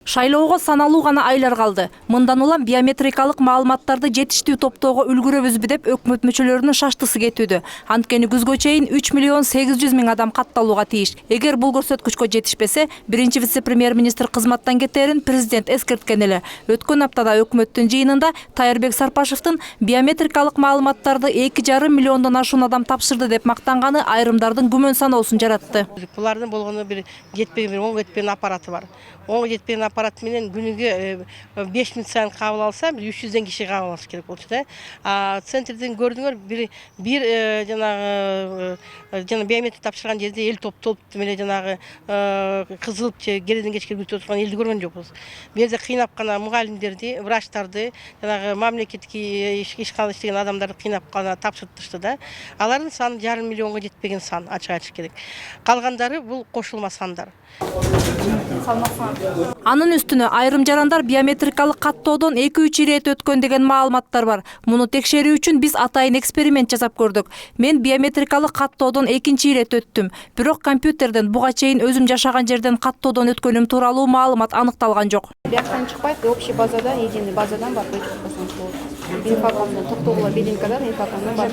Шайлоого саналуу гана айлар калды. Мындан улам биометрикалык маалыматтарды жетиштүү топтоого үлгүрөбүзбү деп өкмөт мүчөлөрүнүн шаштысы кетүүдө. Анткени күзгө чейин 3 миллион 800 миң адам катталууга тийиш. Эгер бул көрсөткүчкө жетишпесе, биринчи вице-премьер-министр кызматтан кетерин президент эскерткен эле. Өткөн аптада өкмөттүн жыйынында Тайырбек Сарпашевдин биометрикалык маалыматтарды 2,5 миллиондон ашуун адам тапшырды деп мактанганы айрымдардын күмөн саноосун жаратты. Булардын болгону бир жетпеген, 10 жетпеген аппараты бар. 10 жетпеген аппарат менен күнүгө 5 минут сайын кабыл алса, 300ден киши кабыл алыш керек болчу да. Центрден көрдүңөр, бир жана биометрик тапшырган жерде эл топ менен жанагы кызылып кереден кечке күтүп отурган элди көргөн жокпуз. Бу жерде кыйнап гана мугалимдерди, врачтарды, жанагы мамлекеттик ишкана иштеген адамдарды кыйнап гана тапшыртышты да. Алардын саны 1,5 миллионго жетпеген сан, ачык айтыш керек. Калгандары бул кошулма сандар. Анын үстүнө айрым жарандар биометрикалык каттоодон 2-3 ирет өткөн деген маалыматтар бар. Муну текшерүү үчүн биз атайын эксперимент жасап көрдүк. Мен биометрикалык каттоодон 2-чи ирет өттүм. Бирок компьютерден буга чейин өзүм жашаган жерден каттоодон өткөнүм тууралуу маалымат аныкталган жок. Бияктан чыкпайт, общий базадан, единый базадан барып өтүп койсоңуз болот. Инфокомдон токтогула билинкадан инфокомдон барып.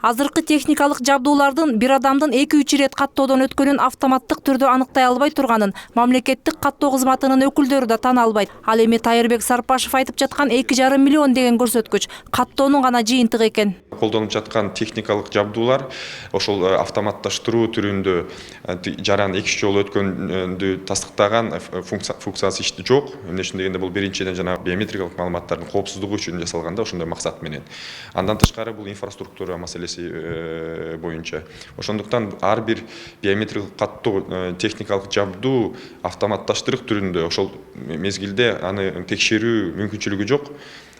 Азыркы техникалык жабдуулардын бир адамдын 2-3 ирет каттоодон өткөнүн автоматтык түрдө аныктай албай турганын мамлекеттик каттоо кызматынын өкүлдөрү да тана албайт. Ал эми Тайырбек Сарпашев айтып жаткан 2,5 миллион деген көрсөткүч каттоонун гана жыйынтыгы экен. Колдонуп жаткан техникалык жабдуулар ошол автоматташтыруу түрүндө жаран 2 жолу өткөндү тастыктаган функциясы жок. Эмне үчүн дегенде бул биринчиден жана биометрикалык маалыматтардын коопсуздугу үчүн жасалганда ошондой максат менен. Андан тышкары бул инфраструктура маселеси боюнча. Ошондуктан ар бир биометрикалык каттоо техникалык жабдуу автоматташтырык түрүндө ошол мезгилде аны текшерүү мүмкүнчүлүгү жок.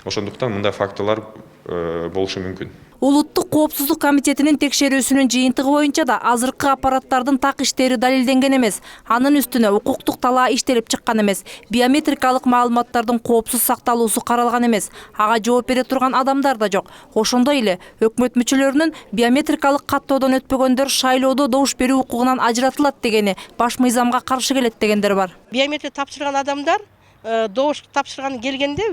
Ошондуктан мындай фактылар болушу мүмкүн. Улуттук коопсуздук комитетинин текшерүүсүнүн жыйынтыгы боюнча да азыркы аппараттардын так иштери далилденген эмес. Анын үстүнө укуктук талаа иштелип чыккан эмес. Биометрикалык маалыматтардын коопсуз сакталуусу каралган эмес. Ага жооп бере турган адамдар да жок. Ошондой эле өкмөт мүчөлөрүнүн биометрикалык каттоодон өтпөгөндөр шайлоодо добуш берүү укугунан ажыратылат дегени баш мыйзамга каршы келет дегендер бар. Биометрик тапшырган адамдар добуш тапшырган келгенде,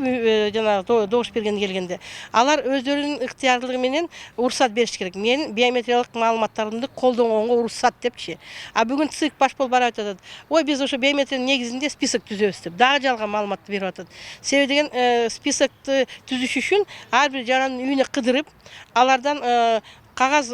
жана добуш берген келгенде, алар өздөрүнүн ыктыярлыгы менен уруксат бериш керек. Мен биометриялык маалыматтарымды колдонгонго уруксат депчи. А бүгүн ЦИК баш болуп барып атат. Ой, биз ошо биометриянын негизинде список түзөбүз деп. Дагы жалган маалыматты берип атат. Себеби деген списокты түзүш үчүн ар бир жарандын үйүнө кыдырып, алардан кагаз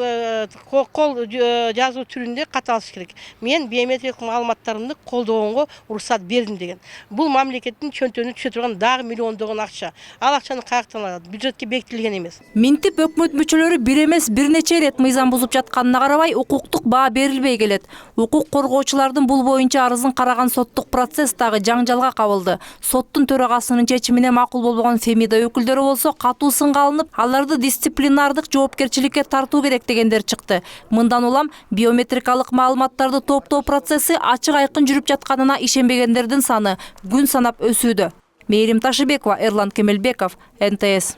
кол жазуу түрүндө кат алыш керек. Мен биометрик маалыматтарымды колдогонго уруксат бердим деген. Бул мамлекеттин чөнтөгүнө түшө турган дагы миллиондогон акча. Ал акчаны каяктан алат? Бюджетке бекитилген эмес. Минтип өкмөт мүчөлөрү бир эмес бир нече ирет мыйзам бузуп жатканына карабай укуктук баа берилбей келет. Укук коргоочулардын бул боюнча арызын караган соттук процесс дагы жаңжалга кабылды. Соттун төрагасынын чечимине макул болбогон Фемида өкүлдөрү болсо катуу сынга алынып, аларды дисциплинардык жоопкерчиликке тартуу керек дегендер чыкты. Мындан улам биометрикалык маалыматтарды топтоо процесси ачык айкын жүрүп жатканына ишенбегендердин саны күн санап өсүүдө. Мээрим Ташыбекова, Эрлан Кемелбеков, НТС.